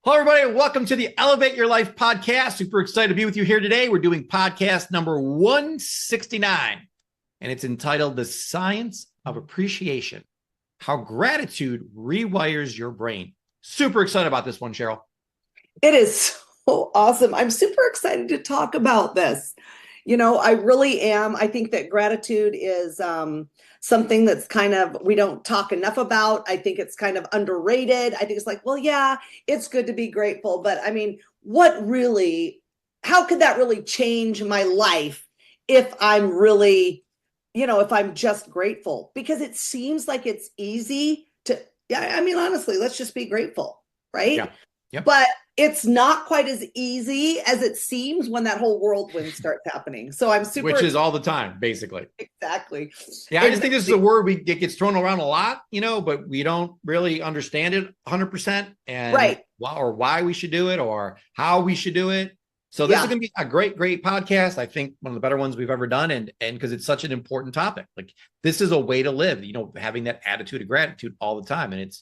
Hello, everybody. Welcome to the Elevate Your Life podcast. Super excited to be with you here today. We're doing podcast number 169, and it's entitled The Science of Appreciation, How Gratitude Rewires Your Brain. Super excited about this one, Cheryl. It is so awesome. I'm super excited to talk about this. I really am. I think that gratitude is something that's we don't talk enough about. I think it's kind of underrated. I think it's like, well, yeah, it's good to be grateful. But I mean, how could that really change my life if I'm really, if I'm just grateful? Because it seems like it's easy to, yeah, I mean, honestly, let's just be grateful, right? Yeah. Yep. But it's not quite as easy as it seems when that whole whirlwind starts happening. So I'm super Which is all the time, basically. Exactly. Yeah, I just think this is a word it gets thrown around a lot, but we don't really understand it 100% and right. why we should do it or how we should do it. So this is going to be a great podcast. I think one of the better ones we've ever done. And because it's such an important topic, like this is a way to live, having that attitude of gratitude all the time. And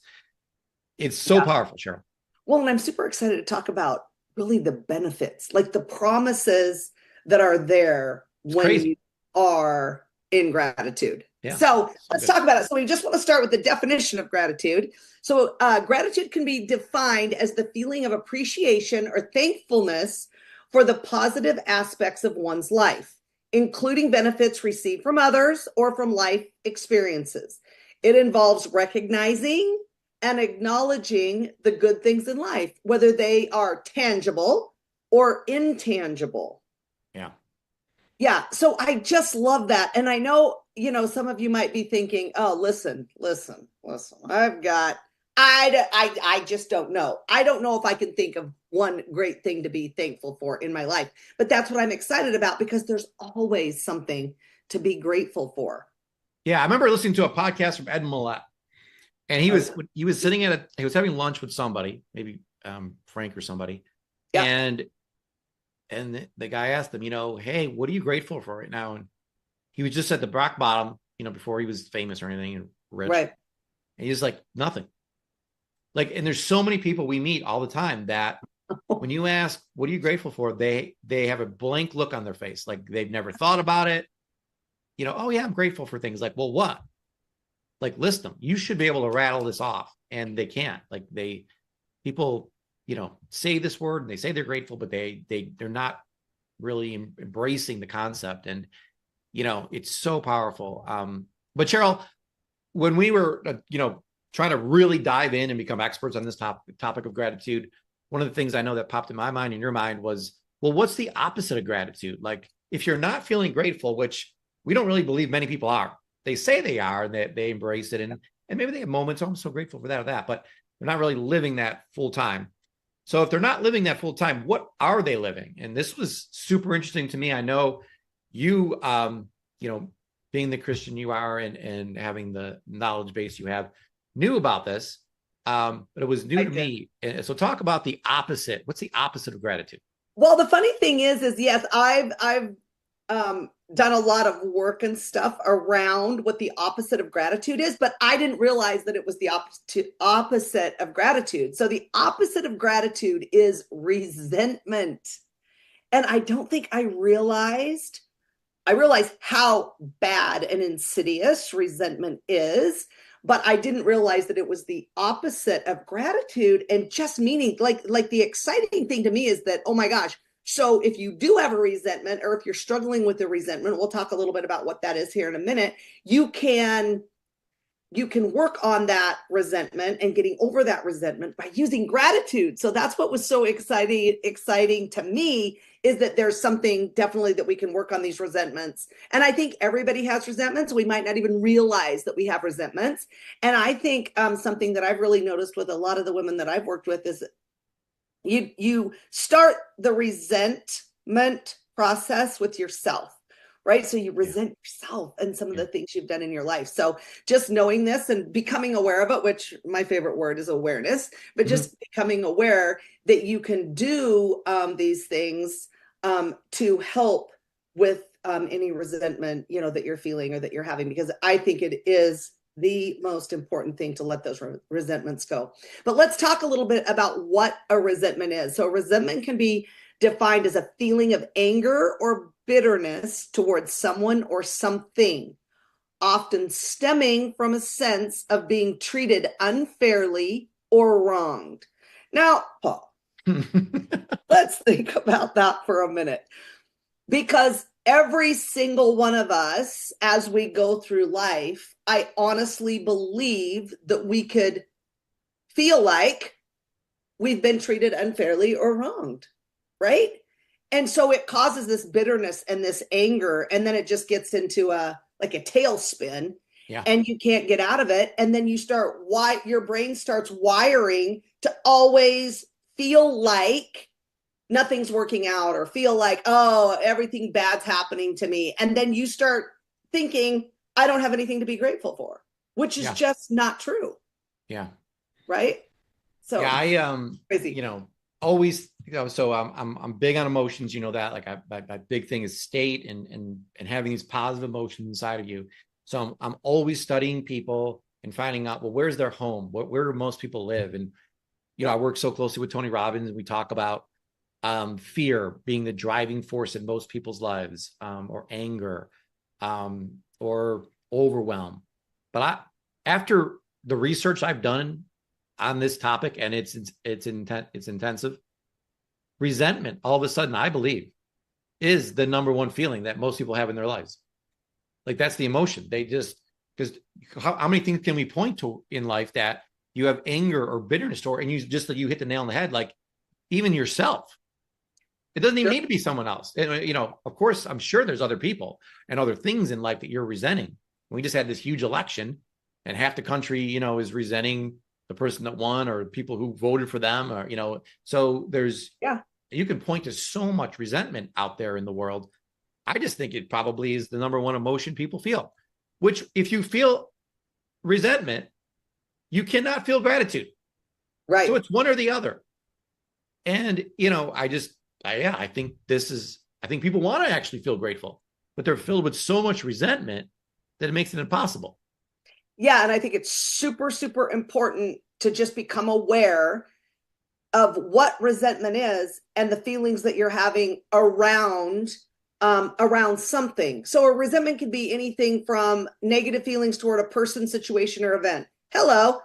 it's so powerful, Cheryl. Well, and I'm super excited to talk about really the benefits, like the promises that are there when you are in gratitude. Yeah. So let's talk about it. So we just want to start with the definition of gratitude. So gratitude can be defined as the feeling of appreciation or thankfulness for the positive aspects of one's life, including benefits received from others or from life experiences. It involves recognizing and acknowledging the good things in life, whether they are tangible or intangible. Yeah. Yeah. So I just love that. And I know, some of you might be thinking, oh, listen, I just don't know. I don't know if I can think of one great thing to be thankful for in my life, but that's what I'm excited about because there's always something to be grateful for. Yeah. I remember listening to a podcast from Ed Millett. And he was sitting he was having lunch with somebody, maybe Frank or somebody. Yeah. And the guy asked him, hey, what are you grateful for right now? And he was just at the rock bottom, before he was famous or anything and rich. Right. And he's like, nothing. Like, and there's so many people we meet all the time that when you ask, what are you grateful for? They have a blank look on their face. Like they've never thought about it. Oh yeah, I'm grateful for things. Like, well, what? Like list them. You should be able to rattle this off, and they can't. Like people, say this word and they say they're grateful, but they're not really embracing the concept. And it's so powerful. But Cheryl, when we were trying to really dive in and become experts on this topic of gratitude, one of the things I know that popped in my mind and your mind was, well, what's the opposite of gratitude? Like if you're not feeling grateful, which we don't really believe many people are. They say they are and that they embrace it. And maybe they have moments, oh, I'm so grateful for that or that, but they're not really living that full time. So if they're not living that full time, what are they living? And this was super interesting to me. I know you, being the Christian you are and having the knowledge base you have, knew about this, but it was new to me. So talk about the opposite. What's the opposite of gratitude? Well, the funny thing is yes, I've done a lot of work and stuff around what the opposite of gratitude is, but I didn't realize that it was the opposite of gratitude. So the opposite of gratitude is resentment. And I don't think I realized how bad and insidious resentment is, but I didn't realize that it was the opposite of gratitude. And just meaning like the exciting thing to me is that, oh my gosh, so if you do have a resentment, or if you're struggling with a resentment, we'll talk a little bit about what that is here in a minute. You can work on that resentment and getting over that resentment by using gratitude. So that's what was so exciting to me, is that there's something definitely that we can work on these resentments. And I think everybody has resentments. We might not even realize that we have resentments. And I think something that I've really noticed with a lot of the women that I've worked with is you start the resentment process with yourself, right? So you resent yourself and some of the things you've done in your life. So just knowing this and becoming aware of it, which my favorite word is awareness, but just becoming aware that you can do these things to help with any resentment, that you're feeling or that you're having, because I think it is the most important thing to let those resentments go. But let's talk a little bit about what a resentment is. So resentment can be defined as a feeling of anger or bitterness towards someone or something, often stemming from a sense of being treated unfairly or wronged. Now, Paul, let's think about that for a minute, because every single one of us, as we go through life, I honestly believe that we could feel like we've been treated unfairly or wronged, right? And so it causes this bitterness and this anger, and then it just gets into a like a tailspin, Yeah. and you can't get out of it. And then you start your brain starts wiring to always feel like nothing's working out, or feel like, oh, everything bad's happening to me. And then you start thinking, I don't have anything to be grateful for, which is Yeah. just not true. Yeah. Right. So Yeah. crazy. Always, so I'm big on emotions, that, like, my big thing is state and having these positive emotions inside of you. So I'm always studying people and finding out, well, where's their home? Where do most people live? And, I work so closely with Tony Robbins, and we talk about fear being the driving force in most people's lives, or anger, or overwhelm. But after the research I've done on this topic, and it's intensive, resentment, all of a sudden, I believe, is the number one feeling that most people have in their lives. Like, that's the emotion. They just, because how many things can we point to in life that you have anger or bitterness toward, and you hit the nail on the head, like, even yourself. It doesn't even need to be someone else. Of course, I'm sure there's other people and other things in life that you're resenting. We just had this huge election, and half the country, is resenting the person that won, or people who voted for them, or, so you can point to so much resentment out there in the world. I just think it probably is the number one emotion people feel, which, if you feel resentment, you cannot feel gratitude. Right. So it's one or the other. And, I think people want to actually feel grateful, but they're filled with so much resentment that it makes it impossible. Yeah. And I think it's super, super important to just become aware of what resentment is and the feelings that you're having around something. So a resentment can be anything from negative feelings toward a person, situation, or event. Hello.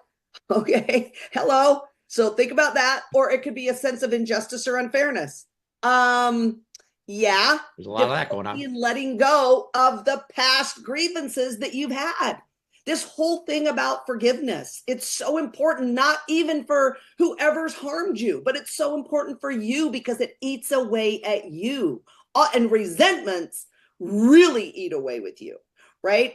Okay. Hello. So think about that. Or it could be a sense of injustice or unfairness. Yeah. There's a lot of that going on. And letting go of the past grievances that you've had. This whole thing about forgiveness, it's so important, not even for whoever's harmed you, but it's so important for you, because it eats away at you. And resentments really eat away with you, right?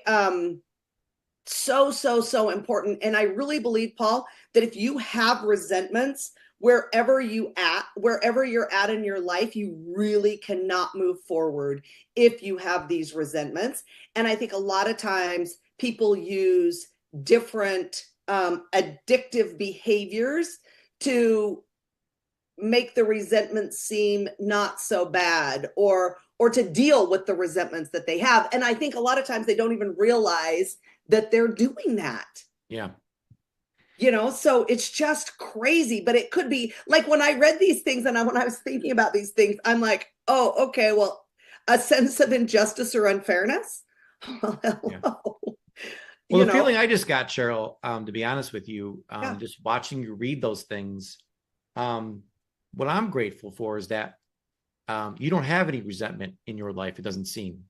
So important. And I really believe, Paul, that if you have resentments, wherever you're at in your life, you really cannot move forward if you have these resentments. And I think a lot of times people use different addictive behaviors to make the resentment seem not so bad, or to deal with the resentments that they have. And I think a lot of times they don't even realize that they're doing that. Yeah. So it's just crazy. But it could be like, when I read these things and when I was thinking about these things, I'm like, oh, okay, well, a sense of injustice or unfairness. Well, yeah. Well, the feeling I just got, Cheryl, to be honest with you, just watching you read those things, what I'm grateful for is that you don't have any resentment in your life. It doesn't seem.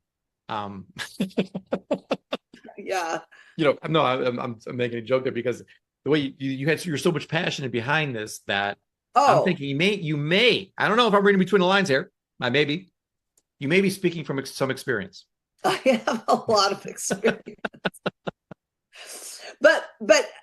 Yeah. No, I'm making a joke there, because the way you're so much passion behind this that I'm thinking you may, I don't know if I'm reading between the lines here. You may be speaking from some experience. I have a lot of experience. But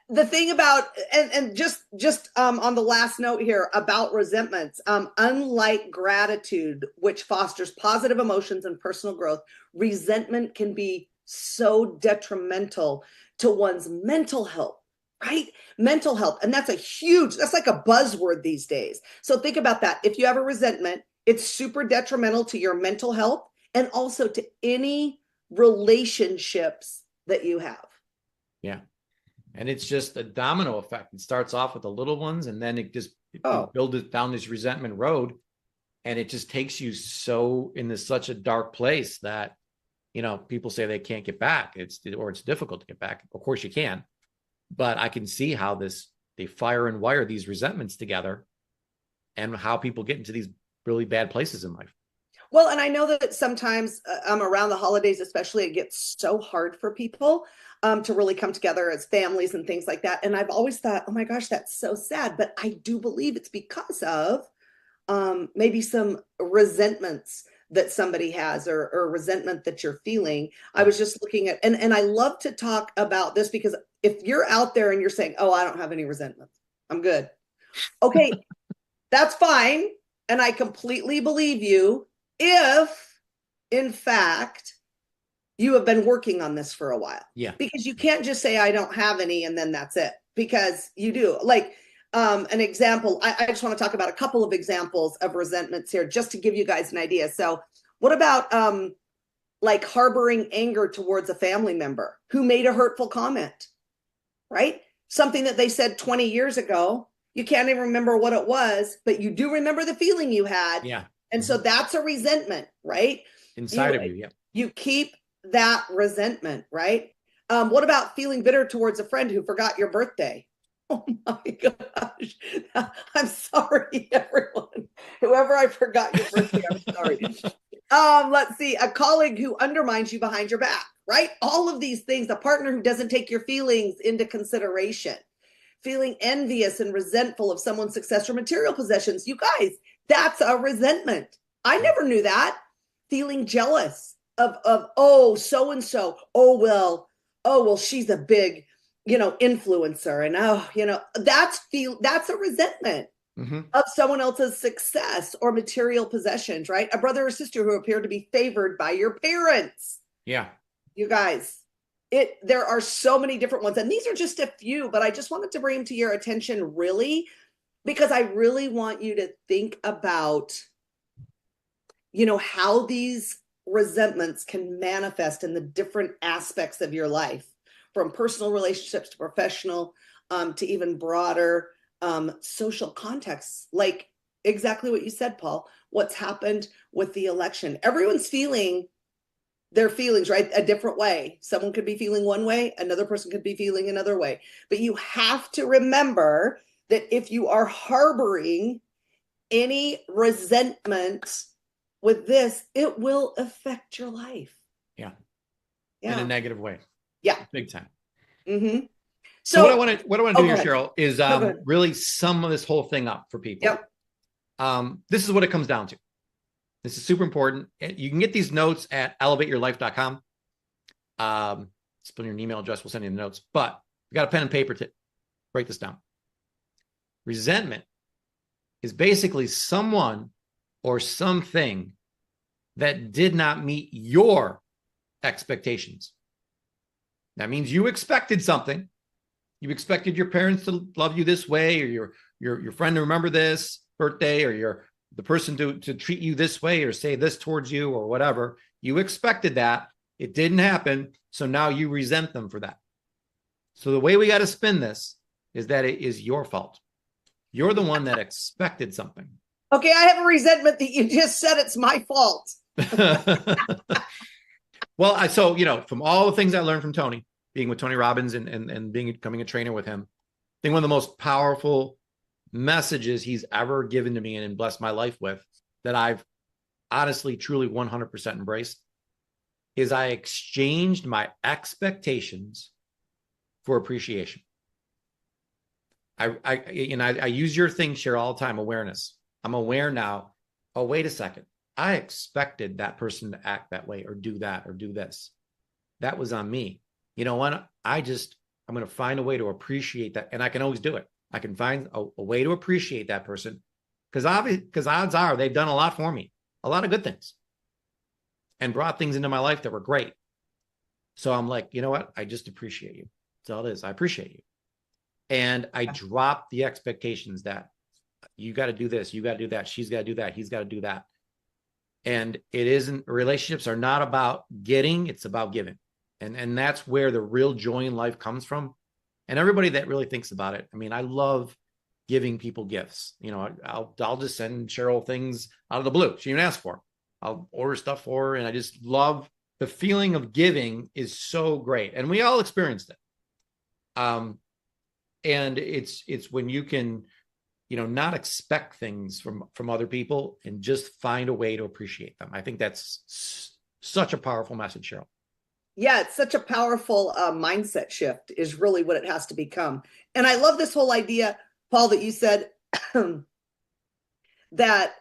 the thing about, and just on the last note here about resentments, unlike gratitude, which fosters positive emotions and personal growth, resentment can be so detrimental to one's mental health, right? Mental health. And that's like a buzzword these days. So think about that. If you have a resentment, it's super detrimental to your mental health, and also to any relationships that you have. Yeah. And it's just a domino effect. It starts off with the little ones, and then you build it down this resentment road, and it just takes you so into such a dark place that, people say they can't get back. It's difficult to get back. Of course you can, but I can see how they fire and wire these resentments together, and how people get into these really bad places in life. Well, and I know that sometimes around the holidays, especially, it gets so hard for people to really come together as families and things like that. And I've always thought, oh my gosh, that's so sad. But I do believe it's because of maybe some resentments that somebody has, or resentment that you're feeling. I was just looking at, and I love to talk about this, because if you're out there and you're saying, oh, I don't have any resentments, I'm good. Okay, that's fine. And I completely believe you if, in fact, you have been working on this for a while. Yeah. Because you can't just say, I don't have any, and then that's it. Because you do. Like, an example, I just want to talk about a couple of examples of resentments here, just to give you guys an idea. So what about like harboring anger towards a family member who made a hurtful comment, right? Something that they said 20 years ago. You can't even remember what it was, but you do remember the feeling you had. Yeah. And so that's a resentment, right? Inside of you. Yeah. You keep that resentment, right? What about feeling bitter towards a friend who forgot your birthday? Oh my gosh. I'm sorry, everyone. Whoever I forgot your birthday, I'm sorry. Let's see. A colleague who undermines you behind your back, right? All of these things, a partner who doesn't take your feelings into consideration, feeling envious and resentful of someone's success or material possessions. You guys, that's a resentment. I never knew that. Feeling jealous of oh, so and so. Oh well, she's a big, influencer, and that's a resentment of someone else's success or material possessions, right? A brother or sister who appear to be favored by your parents. Yeah. You guys, there are so many different ones, and these are just a few, but I just wanted to bring them to your attention, really, because I really want you to think about, how these resentments can manifest in the different aspects of your life, from personal relationships to professional, to even broader social contexts, like exactly what you said, Paul. What's happened with the election? Everyone's feeling their feelings, right? A different way. Someone could be feeling one way, another person could be feeling another way. But you have to remember that if you are harboring any resentment with this, it will affect your life. Yeah. Yeah. In a negative way. Yeah. Big time. Mm-hmm. So what I want to do here, ahead. Cheryl, is really sum this whole thing up for people. Yep. This is what it comes down to. This is super important. You can get these notes at elevateyourlife.com. Just put in your email address. We'll send you the notes. But we got a pen and paper to write this down. Resentment is basically someone or something that did not meet your expectations. That means you expected something. You expected your parents to love you this way, or your friend to remember this birthday, or the person to treat you this way or say this towards you or whatever. You expected that. It didn't happen. So now you resent them for that. So the way we got to spin this is that it is your fault. You're the one that expected something. Okay, I have a resentment that you just said it's my fault. Well, so, from all the things I learned from Tony, being with Tony Robbins and becoming a trainer with him, I think one of the most powerful messages he's ever given to me and blessed my life with, that I've honestly, truly 100% embraced, is I exchanged my expectations for appreciation. I use your thing, Cheryl, all the time, awareness. I'm aware now. Oh, wait a second. I expected that person to act that way or do that or do this. That was on me. You know what? I'm going to find a way to appreciate that. And I can always do it. I can find a way to appreciate that person, because odds are they've done a lot for me, a lot of good things, and brought things into my life that were great. So I'm like, you know what? I just appreciate you. That's all it is. I appreciate you. And I dropped the expectations that you got to do this, you got to do that, she's got to do that, he's got to do that. And relationships are not about getting, it's about giving. And that's where the real joy in life comes from, And everybody that really thinks about it, I mean, I love giving people gifts. You know, I'll just send Cheryl things out of the blue. She didn't ask for. I'll order stuff for her, and I just love the feeling of giving is so great, and we all experienced it. And it's when you can, you know, not expect things from other people and just find a way to appreciate them. I think that's such a powerful message, Cheryl. Yeah, it's such a powerful mindset shift is really what it has to become. And I love this whole idea, Paul, that you said that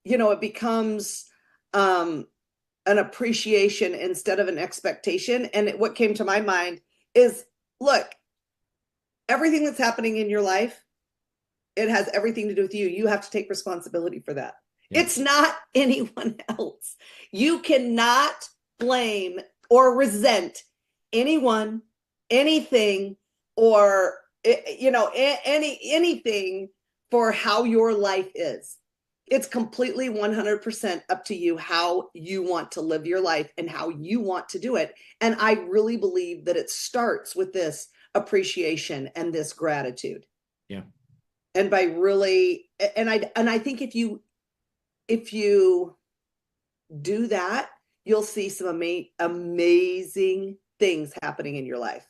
it becomes an appreciation instead of an expectation. And what came to my mind is, look, everything that's happening in your life, it has everything to do with you. You have to take responsibility for that. Yeah. It's not anyone else. You cannot blame or resent anyone, anything, or anything for how your life is. It's completely 100% up to you how you want to live your life and how you want to do it. And I really believe that it starts with this appreciation and this gratitude. Yeah. And by really, and I think if you do that, you'll see some amazing things happening in your life.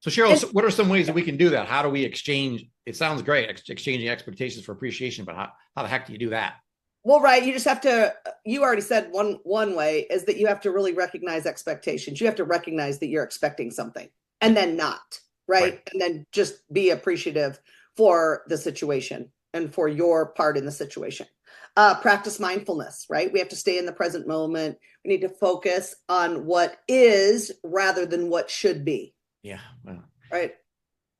So Cheryl, what are some ways that we can do that? How do we exchange? It sounds great, exchanging expectations for appreciation, but how the heck do you do that? Well, right. You just have to, you already said one way is that you have to really recognize expectations. You have to recognize that you're expecting something and then not, right? And then just be appreciative for the situation and for your part in the situation. Practice mindfulness, right? We have to stay in the present moment. We need to focus on what is rather than what should be. Yeah. Well, right.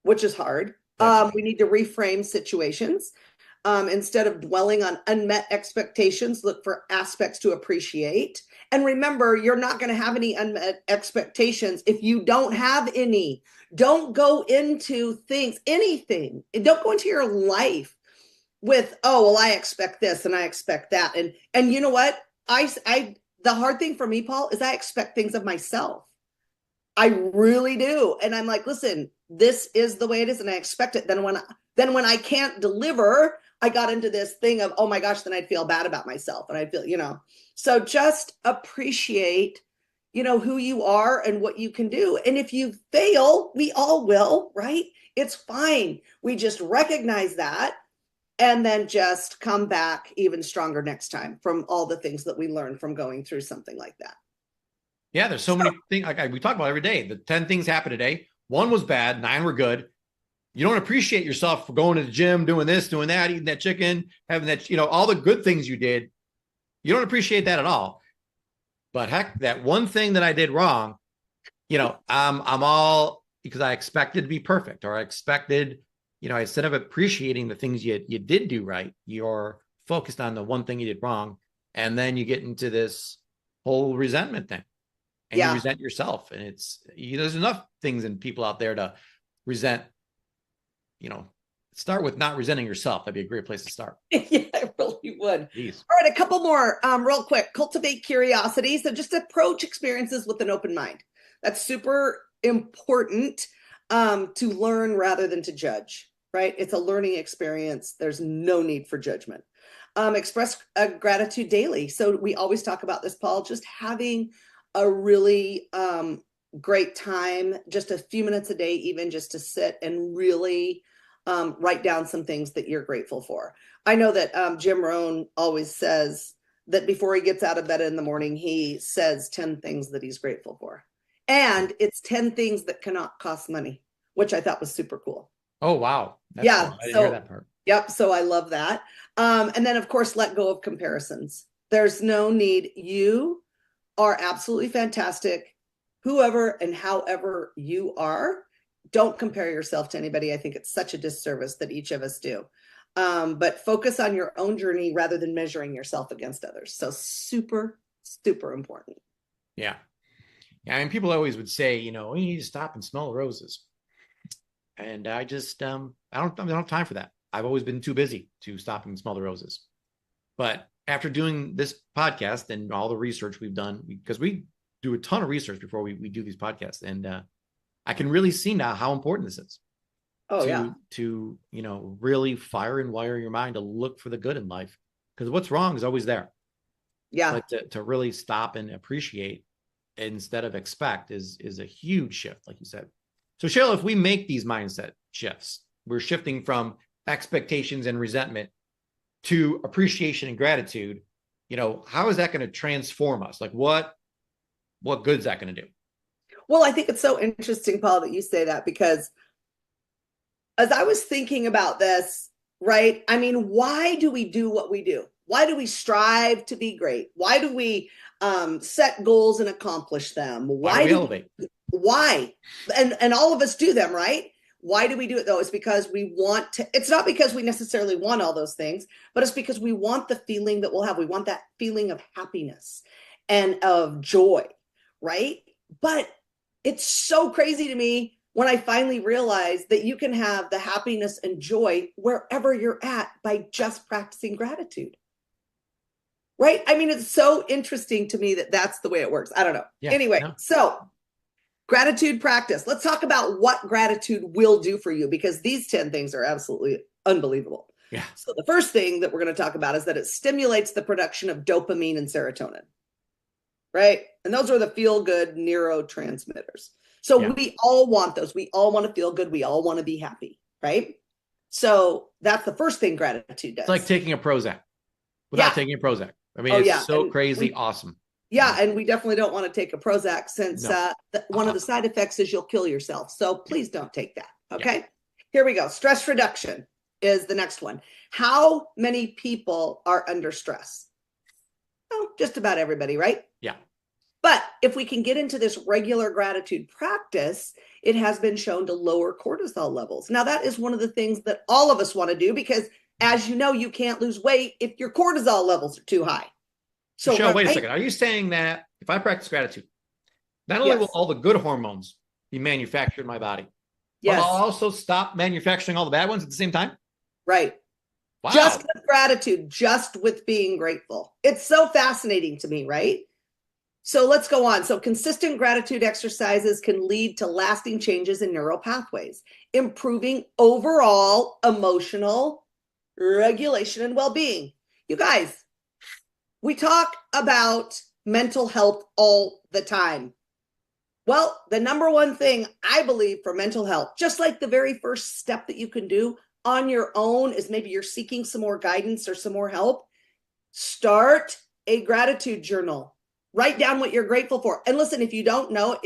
Which is hard. We need to reframe situations. Instead of dwelling on unmet expectations, look for aspects to appreciate. And remember, you're not going to have any unmet expectations if you don't have any. Don't go into anything. Don't go into your life with, oh, well, I expect this and I expect that. And you know what? The hard thing for me, Paul, is I expect things of myself. I really do. And I'm like, listen, this is the way it is. And I expect it. Then when I can't deliver, I got into this thing of, oh my gosh, then I'd feel bad about myself. And I'd feel, so just appreciate, who you are and what you can do. And if you fail, we all will, right? It's fine. We just recognize that and then just come back even stronger next time from all the things that we learned from going through something like that. Yeah, there's so many things like we talk about every day. The 10 things happened today. 1 was bad, 9 were good. You don't appreciate yourself for going to the gym, doing this, doing that, eating that chicken, having that, all the good things you did. You don't appreciate that at all. But heck, that one thing that I did wrong, I'm all because I expected to be perfect, or I expected, instead of appreciating the things you did do right, you're focused on the one thing you did wrong. And then you get into this whole resentment thing. And you resent yourself. And there's enough things and people out there to resent, start with not resenting yourself. That'd be a great place to start. Yeah, I really would. Jeez. All right, a couple more real quick. Cultivate curiosity. So just approach experiences with an open mind. That's super important to learn rather than to judge, right? It's a learning experience. There's no need for judgment. Express gratitude daily. So we always talk about this, Paul, just having a really great time, just a few minutes a day, even just to sit and really write down some things that you're grateful for. I know that Jim Rohn always says that before he gets out of bed in the morning, he says 10 things that he's grateful for. And it's 10 things that cannot cost money, which I thought was super cool. Oh, wow. That's cool. I didn't hear that part. Yep. So I love that. And then, of course, let go of comparisons. There's no need. You are absolutely fantastic, whoever and however you are. Don't compare yourself to anybody. I think it's such a disservice that each of us do. But focus on your own journey rather than measuring yourself against others. So super, super important. Yeah. Yeah. I mean, people always would say, you need to stop and smell the roses. And I just, I don't have time for that. I've always been too busy to stop and smell the roses. But after doing this podcast and all the research we've done, because we do a ton of research before we do these podcasts, and I can really see now how important this is Oh yeah. to really fire and wire your mind to look for the good in life, because what's wrong is always there. Yeah. But to really stop and appreciate instead of expect is a huge shift, like you said. So Cheryl, if we make these mindset shifts, we're shifting from expectations and resentment to appreciation and gratitude. How is that going to transform us? Like what good is that going to do? Well, I think it's so interesting, Paul, that you say that, because as I was thinking about this, right? I mean, why do we do what we do? Why do we strive to be great? Why do we set goals and accomplish them? Why do we elevate? Why? And all of us do them, right? Why do we do it though? It's because we want to, it's not because we necessarily want all those things, but it's because we want the feeling that we'll have. We want that feeling of happiness and of joy, right? But it's so crazy to me when I finally realized that you can have the happiness and joy wherever you're at by just practicing gratitude. Right? I mean, it's so interesting to me that that's the way it works. I don't know. Yeah. Anyway, No. so gratitude practice. Let's talk about what gratitude will do for you, because these 10 things are absolutely unbelievable. Yeah. So the first thing that we're going to talk about is that it stimulates the production of dopamine and serotonin. Right? And those are the feel-good neurotransmitters. So we all want those. We all want to feel good. We all want to be happy, right? So that's the first thing gratitude does. It's like taking a Prozac without taking a Prozac. I mean, it's so crazy awesome. Yeah, and we definitely don't want to take a Prozac, since one of the side effects is you'll kill yourself. So please don't take that, okay? Yeah. Here we go. Stress reduction is the next one. How many people are under stress? Well, just about everybody, right? Yeah. But if we can get into this regular gratitude practice, it has been shown to lower cortisol levels. Now, that is one of the things that all of us want to do, because as you know, you can't lose weight if your cortisol levels are too high. So, Michelle, wait a second. Are you saying that if I practice gratitude, not only will all the good hormones be manufactured in my body, but I'll also stop manufacturing all the bad ones at the same time? Right. Wow. Just with gratitude, just with being grateful. It's so fascinating to me, right? So let's go on. So consistent gratitude exercises can lead to lasting changes in neural pathways, improving overall emotional regulation and well-being. You guys, we talk about mental health all the time. Well, the number one thing I believe for mental health, just like the very first step that you can do on your own, is maybe you're seeking some more guidance or some more help, start a gratitude journal. Write down what you're grateful for. And listen, if you don't know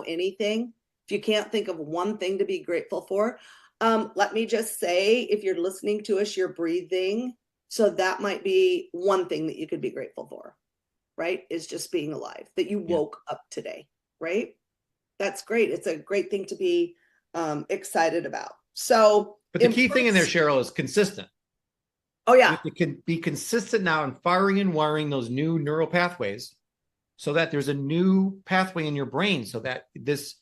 anything, if you can't think of one thing to be grateful for, let me just say, if you're listening to us, you're breathing. So that might be one thing that you could be grateful for, right? Is just being alive, that you woke up today, right? That's great. It's a great thing to be excited about. So, but the key thing in there, Cheryl, is consistent. Oh yeah. You can be consistent now in firing and wiring those new neural pathways, so that there's a new pathway in your brain, so that this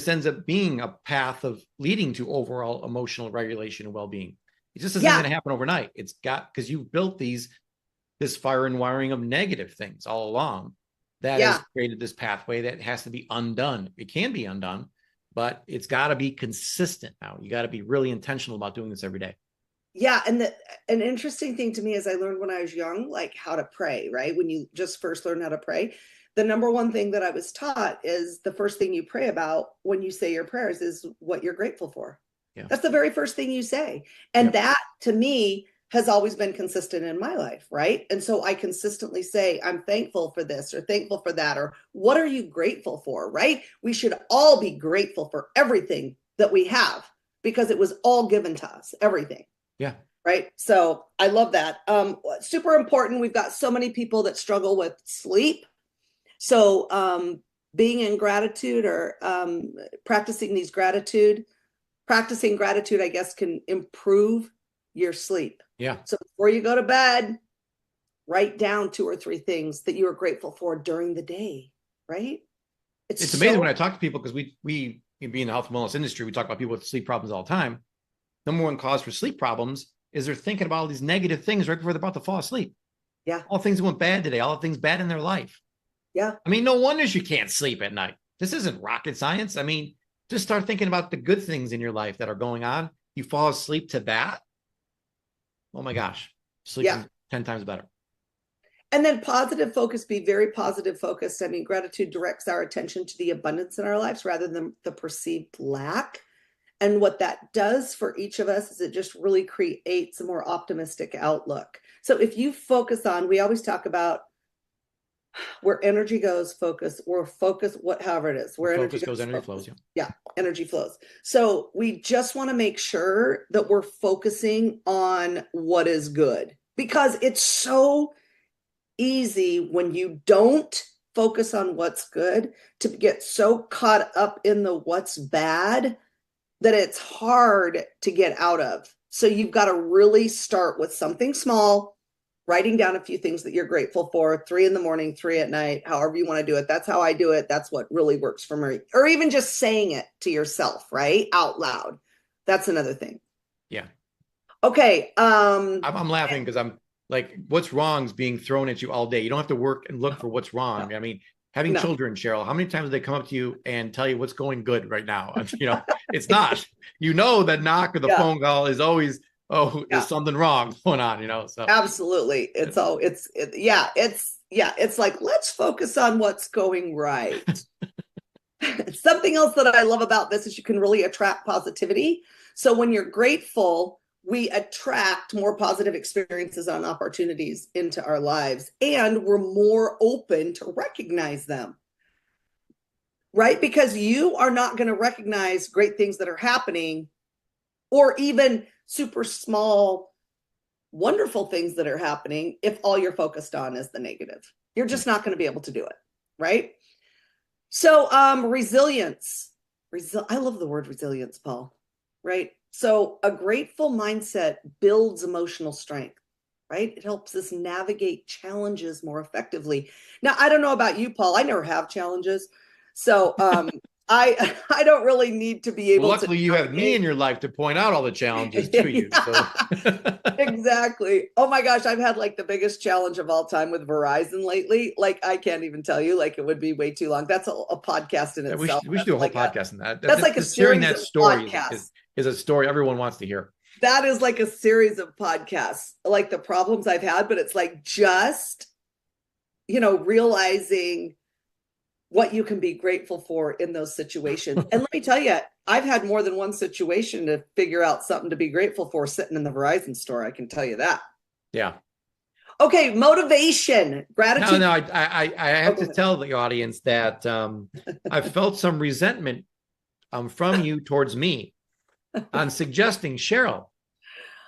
ends up being a path of leading to overall emotional regulation and well-being. It just isn't going to happen overnight. It's got, because you've built this fire and wiring of negative things all along that has created this pathway that has to be undone. It can be undone, but it's got to be consistent now. You got to be really intentional about doing this every day. Yeah. And an interesting thing to me is I learned when I was young, like how to pray, right? When you just first learn how to pray, the number one thing that I was taught is the first thing you pray about when you say your prayers is what you're grateful for. Yeah. That's the very first thing you say. And that to me has always been consistent in my life, right? And so I consistently say, I'm thankful for this or thankful for that, or what are you grateful for, right? We should all be grateful for everything that we have, because it was all given to us, everything. Yeah. Right. So I love that. Super important. We've got so many people that struggle with sleep. So being in gratitude or practicing gratitude, I guess, can improve your sleep. Yeah. So before you go to bed, write down 2 or 3 things that you are grateful for during the day. Right. It's amazing when I talk to people, because we being in the health and wellness industry, we talk about people with sleep problems all the time. Number one cause for sleep problems is they're thinking about all these negative things right before they're about to fall asleep. Yeah. All things that went bad today, all the things bad in their life. Yeah. I mean, no wonder you can't sleep at night. This isn't rocket science. I mean, just start thinking about the good things in your life that are going on. You fall asleep to that. Oh my gosh, Yeah. sleeping 10 times better. And then positive focus, be very positive focused. I mean, gratitude directs our attention to the abundance in our lives rather than the perceived lack. And what that does for each of us is it just really creates a more optimistic outlook. So if you focus on, we always talk about where energy goes, focus, or focus, however it is, where energy goes, energy focus. flows. Yeah. Yeah, energy flows. So we just want to make sure that we're focusing on what is good, because it's so easy when you don't focus on what's good to get so caught up in the what's bad that it's hard to get out of. So you've got to really start with something small, writing down a few things that you're grateful for, 3 in the morning, 3 at night, however you want to do it. That's how I do it. That's what really works for me. Or even just saying it to yourself, right? Out loud. That's another thing. Yeah. Okay. I'm laughing because I'm like, what's wrong is being thrown at you all day. You don't have to work and look for what's wrong. No, I mean, having no. children, Cheryl, how many times do they come up to you and tell you what's going good right now? It's not, that knock or the Yeah. phone call is always, oh, Yeah. there's something wrong going on, so. Absolutely. It's like, let's focus on what's going right. Something else that I love about this is you can really attract positivity. So when you're grateful, we attract more positive experiences and opportunities into our lives, and we're more open to recognize them, right? Because you are not going to recognize great things that are happening, or even super small, wonderful things that are happening, if all you're focused on is the negative. You're just not going to be able to do it, right? So resilience. I love the word resilience, Paul, right? So a grateful mindset builds emotional strength, right? It helps us navigate challenges more effectively. Now, I don't know about you, Paul. I never have challenges. So I don't really need to be Well, able to luckily you have me navigate. in your life to point out all the challenges to you. So Exactly. Oh my gosh, I've had like the biggest challenge of all time with Verizon lately. Like I can't even tell you, like it would be way too long. That's a podcast in yeah, itself. we should do a whole podcast on that. That's like a Just hearing series that of story podcasts. is a story everyone wants to hear. That is like a series of podcasts, like the problems I've had, but it's like just, realizing what you can be grateful for in those situations. And let me tell you, I've had more than one situation to figure out something to be grateful for sitting in the Verizon store. I can tell you that. Yeah. Okay, motivation, gratitude. No, I have to tell the audience that I felt some resentment from you towards me on suggesting, Cheryl,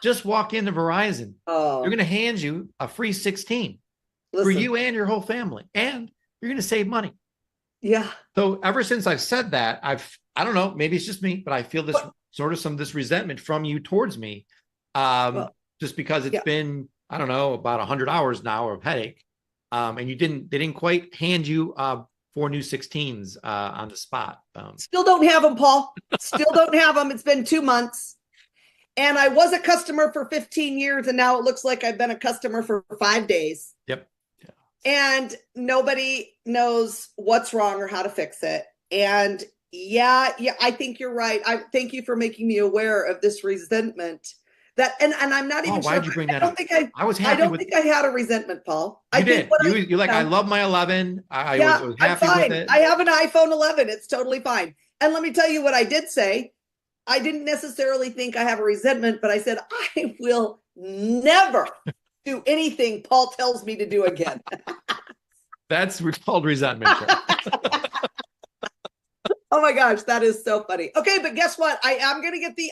just walk into Verizon. They're going to hand you a free 16 for you and your whole family, and you're going to save money. Yeah. So ever since I've said that, I don't know, maybe it's just me, but I feel this this resentment from you towards me, just because it's been, I don't know, about 100 hours now of headache, and they didn't quite hand you 4 new 16s on the spot. Still don't have them, Paul. Still don't have them. It's been 2 months. And I was a customer for 15 years, and now it looks like I've been a customer for 5 days. Yep. And nobody knows what's wrong or how to fix it. And yeah, I think you're right. I thank you for making me aware of this resentment. That and I'm not even sure. Why'd you bring that up? I was happy. I don't think I had a resentment, Paul. You did. You like, I love my 11. I was happy I'm fine with it. I have an iPhone 11. It's totally fine. And let me tell you what I did say. I didn't necessarily think I have a resentment, but I said, I will never do anything Paul tells me to do again. That's called resentment. Oh my gosh, that is so funny. Okay, but guess what? I am going to get the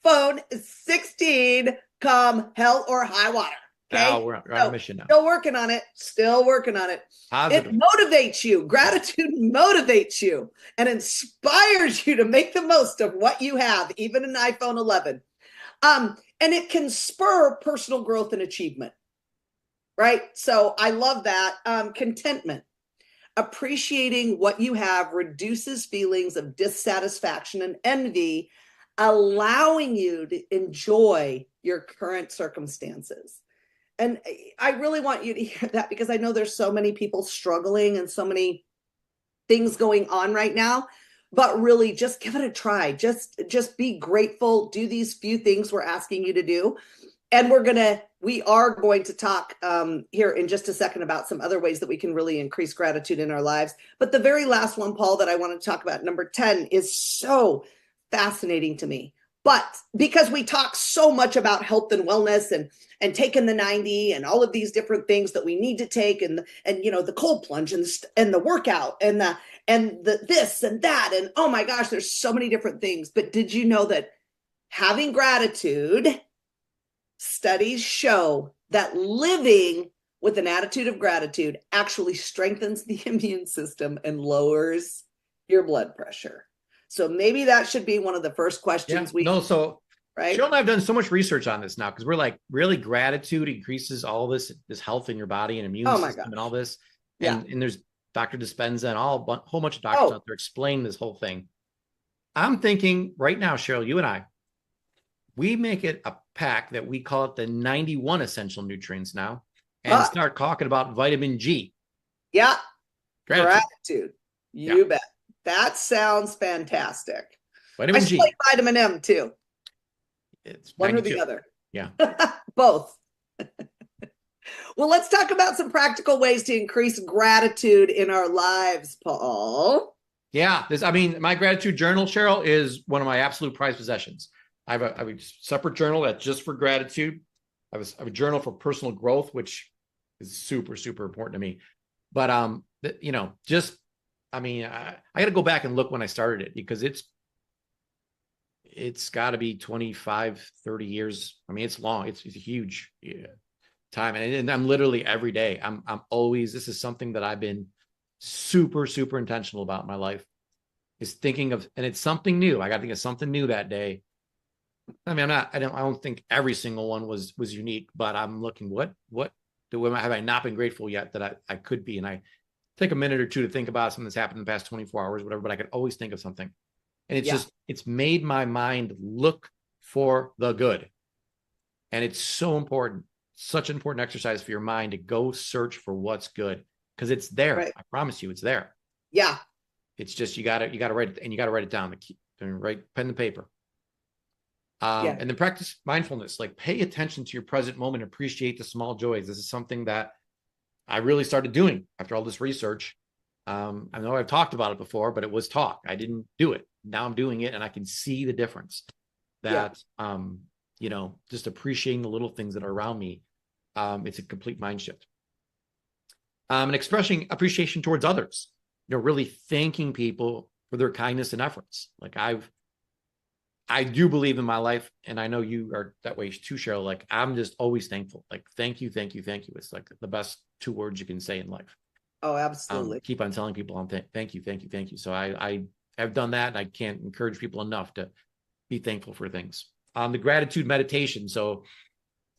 iPhone 16 come hell or high water. Okay. Now we're on a mission now. Still working on it. Still working on it. Positive. It motivates you. Gratitude motivates you and inspires you to make the most of what you have, even an iPhone 11. And it can spur personal growth and achievement. Right. So I love that. Contentment. Appreciating what you have reduces feelings of dissatisfaction and envy, allowing you to enjoy your current circumstances. And I really want you to hear that, because I know there's so many people struggling and so many things going on right now. but really just give it a try. Just be grateful. Do these few things we're asking you to do. And we are going to talk here in just a second about some other ways that we can really increase gratitude in our lives. But the very last one, Paul, that I want to talk about, number 10, is so fascinating to me. But because we talk so much about health and wellness and taking the 90 and all of these different things that we need to take, and the cold plunge and the workout and the this and that, and oh my gosh, there's so many different things. But did you know that having gratitude, studies show that living with an attitude of gratitude actually strengthens the immune system and lowers your blood pressure? So maybe that should be one of the first questions so right? Cheryl and I have done so much research on this now, because we're like, really, gratitude increases all this health in your body and immune system and all this. And there's Dr. Dispenza and a whole bunch of doctors out there explain this whole thing. I'm thinking right now, Cheryl, you and I, we make it a pack that we call it the 91 essential nutrients now, and start talking about vitamin G. Yeah. Gratitude. You bet. That sounds fantastic. Vitamin G. Like vitamin M too. It's one 92. Or the other. Yeah. Both. Well, let's talk about some practical ways to increase gratitude in our lives, Paul. Yeah. My gratitude journal, Cheryl, is one of my absolute prized possessions. I have a separate journal that's just for gratitude. I have a journal for personal growth, which is super, super important to me. But, I got to go back and look when I started it, because it's got to be 25, 30 years. It's long. It's a huge time. And I'm literally every day, I'm always, this is something that I've been super, super intentional about in my life, is thinking of, and it's something new. I got to think of something new that day. I don't think every single one was unique, but I'm looking, what have I not been grateful yet that I could be? And I take a minute or two to think about something that's happened in the past 24 hours, whatever, but I could always think of something. And it's made my mind look for the good. And it's so important, such an important exercise for your mind to go search for what's good, because it's there. Right. I promise you, it's there. Yeah. It's just, you got to write it, and you got to write it down, write pen and paper. And then practice mindfulness, like pay attention to your present moment, appreciate the small joys. This is something that I really started doing after all this research. I know I've talked about it before, but it was talk. I didn't do it. Now I'm doing it, and I can see the difference that, just appreciating the little things that are around me. It's a complete mind shift. And expressing appreciation towards others, really thanking people for their kindness and efforts. Like I do believe in my life, and I know you are that way too, Cheryl. Like, I'm just always thankful. Like, thank you, thank you, thank you. It's like the best 2 words you can say in life. Oh, absolutely. Keep on telling people thank you, thank you, thank you. So I have done that, and I can't encourage people enough to be thankful for things. The gratitude meditation. So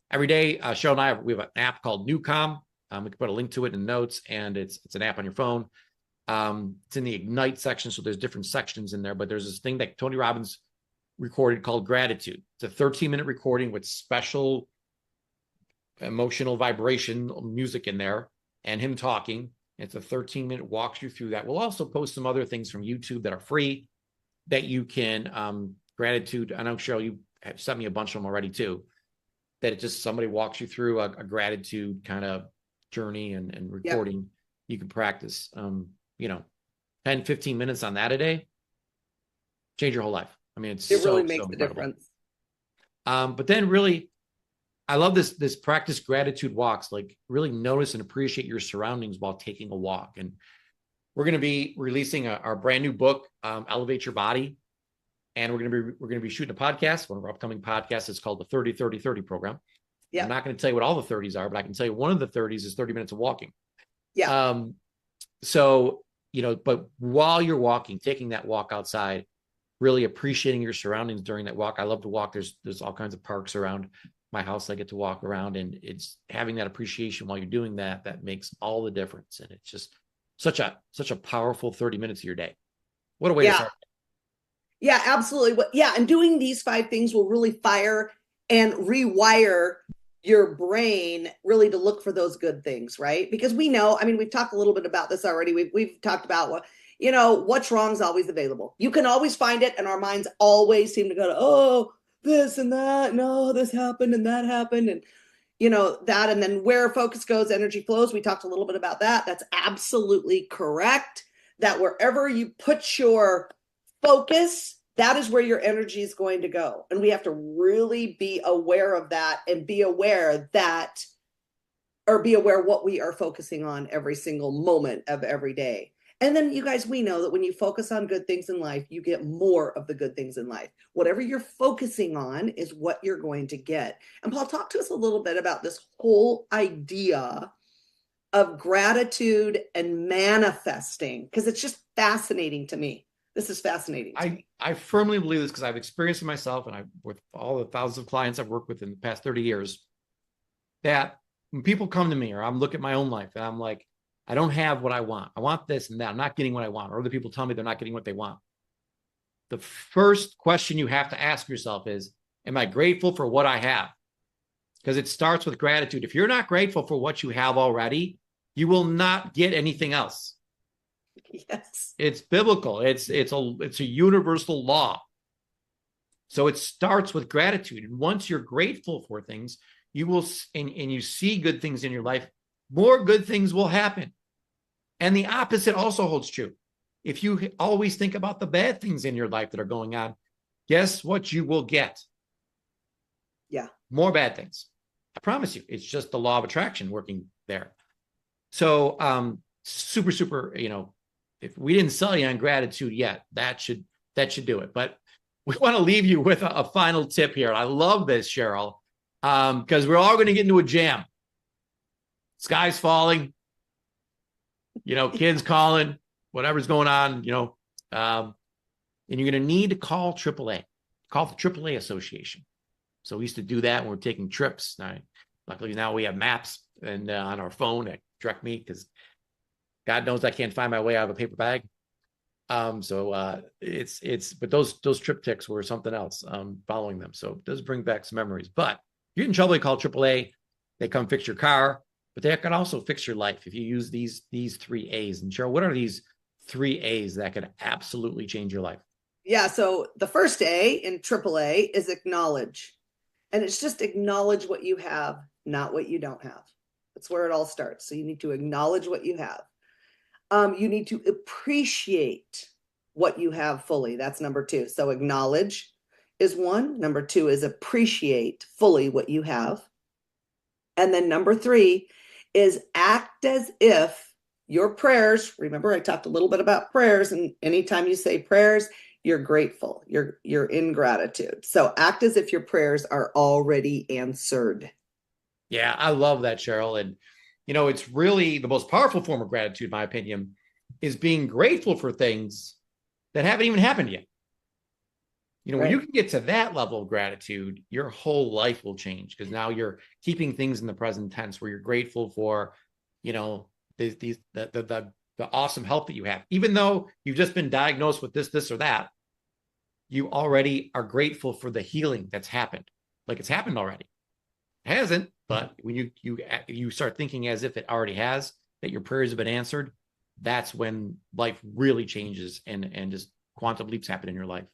every day, Cheryl and I we have an app called Newcom. We can put a link to it in the notes, and it's an app on your phone. It's in the Ignite section, so there's different sections in there. But there's this thing that Tony Robbins recorded called Gratitude. It's a 13-minute recording with special emotional vibration music in there, and him talking. It's a 13-minute walkthrough through that. We'll also post some other things from YouTube that are free that you can gratitude. I know, Cheryl, you have sent me a bunch of them already too, that it just somebody walks you through a gratitude kind of journey and recording. You can practice 10, 15 minutes on that a day, change your whole life. It really makes the difference. But then really, I love this practice gratitude walks, like really notice and appreciate your surroundings while taking a walk. And we're going to be releasing our brand new book, Elevate Your Body. And we're going to be shooting a podcast. One of our upcoming podcasts is called the 30-30-30 program. Yeah. I'm not going to tell you what all the 30s are, but I can tell you one of the 30s is 30 minutes of walking. Yeah. But while you're walking, taking that walk outside, really appreciating your surroundings during that walk. I love to walk. There's all kinds of parks around my house I get to walk around, and it's having that appreciation while you're doing that makes all the difference. And it's just such a powerful 30 minutes of your day. What a way to start. Yeah, absolutely. Yeah. And doing these 5 things will really fire and rewire your brain really to look for those good things, right? Because we know, we've talked a little bit about this already. We've talked about what's wrong is always available. You can always find it, and our minds always seem to go to, oh, this and that, no, this happened and that happened, and that, and then where focus goes, energy flows. We talked a little bit about that. That's absolutely correct. That wherever you put your focus, that is where your energy is going to go. And we have to really be aware of that, and be aware what we are focusing on every single moment of every day. And then, you guys, we know that when you focus on good things in life, you get more of the good things in life. Whatever you're focusing on is what you're going to get. And Paul, talk to us a little bit about this whole idea of gratitude and manifesting, because it's just fascinating to me. This is fascinating to me. I firmly believe this because I've experienced it myself, and with all the thousands of clients I've worked with in the past 30 years, that when people come to me, or I'm looking at my own life and I'm like, I don't have what I want. I want this and that. I'm not getting what I want. Or other people tell me they're not getting what they want. The first question you have to ask yourself is, am I grateful for what I have? Because it starts with gratitude. If you're not grateful for what you have already, you will not get anything else. Yes. It's biblical. It's a universal law. So it starts with gratitude. And once you're grateful for things, you will, and you see good things in your life, more good things will happen. And the opposite also holds true. If you always think about the bad things in your life that are going on, guess what you will get? Yeah. More bad things. I promise you. It's just the law of attraction working there. So super, super, if we didn't sell you on gratitude yet, that should do it. But we want to leave you with a final tip here. I love this, Cheryl, because we're all going to get into a jam. Sky's falling, kids calling, whatever's going on, and you're going to need to call AAA. Call the AAA Association. So we used to do that when we're taking trips. Luckily now we have maps and on our phone that direct me, because God knows I can't find my way out of a paper bag. But those trip ticks were something else, following them. So it does bring back some memories. But if you get in trouble, you call AAA. They come fix your car, but they can also fix your life if you use these 3 A's. And Cheryl, what are these 3 A's that could absolutely change your life? Yeah. So the first A in AAA is acknowledge. And it's just acknowledge what you have, not what you don't have. That's where it all starts. So you need to acknowledge what you have. You need to appreciate what you have fully. That's number 2. So acknowledge is 1. Number 2 is appreciate fully what you have. And then number 3 is act as if your prayers, remember I talked a little bit about prayers, and anytime you say prayers, you're grateful, you're in gratitude. So act as if your prayers are already answered. Yeah, I love that, Cheryl. And it's really the most powerful form of gratitude, in my opinion, is being grateful for things that haven't even happened yet. Right. When you can get to that level of gratitude, your whole life will change, because now you're keeping things in the present tense, where you're grateful for, the awesome health that you have. Even though you've just been diagnosed with this or that, you already are grateful for the healing that's happened. Like, it's happened already. It hasn't, but when you start thinking as if it already has, that your prayers have been answered, that's when life really changes, and just quantum leaps happen in your life.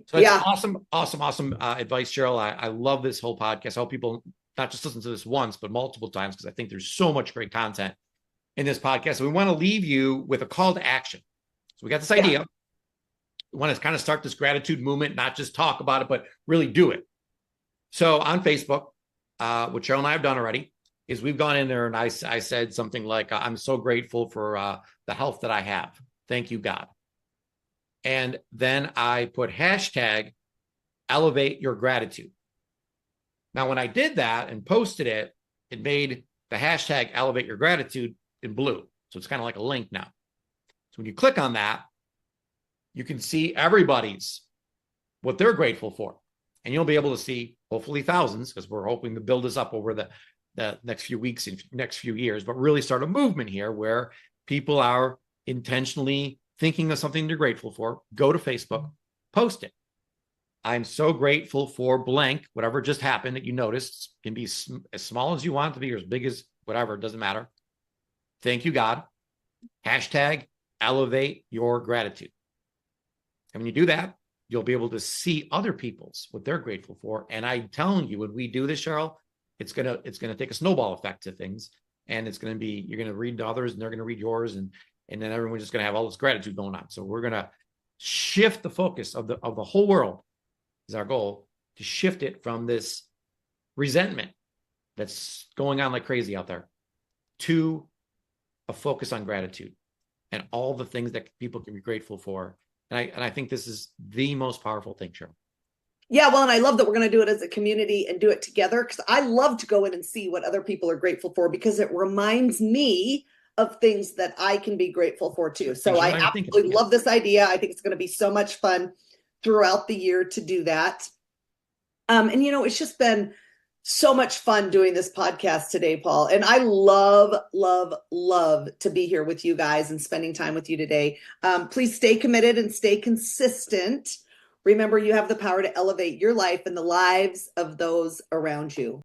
So that's awesome advice, Cheryl. I love this whole podcast. I hope people not just listen to this once, but multiple times, because I think there's so much great content in this podcast. So we want to leave you with a call to action. So we got this idea. We want to kind of start this gratitude movement, not just talk about it, but really do it. So on Facebook, what Cheryl and I have done already is we've gone in there, and I said something like, I'm so grateful for the health that I have. Thank you, God. And then I put hashtag elevate your gratitude. Now, when I did that and posted it, it made the hashtag elevate your gratitude in blue. So it's kind of like a link now. So when you click on that, you can see everybody's, what they're grateful for. And you'll be able to see hopefully thousands, because we're hoping to build this up over the next few weeks and next few years, but really start a movement here where people are intentionally thinking of something they're grateful for. Go to Facebook, post it. I'm so grateful for blank, whatever just happened that you noticed. Can be as small as you want it to be, or as big as whatever, it doesn't matter. Thank you, God. Hashtag elevate your gratitude. And when you do that, you'll be able to see other people's what they're grateful for. And I'm telling you, when we do this, Cheryl, it's gonna take a snowball effect to things, and it's gonna be, you're gonna read to others, and they're gonna read yours, and then everyone's just gonna have all this gratitude going on. So we're gonna shift the focus of the whole world, is our goal, to shift it from this resentment that's going on like crazy out there to a focus on gratitude and all the things that people can be grateful for. And I think this is the most powerful thing, Cheryl. Yeah, well, and I love that we're going to do it as a community and do it together, because I love to go in and see what other people are grateful for, because it reminds me of things that I can be grateful for too. So I absolutely love this idea. I think it's going to be so much fun throughout the year to do that. And it's just been so much fun doing this podcast today, Paul. And I love, love, love to be here with you guys and spending time with you today. Please stay committed and stay consistent. Remember, you have the power to elevate your life and the lives of those around you.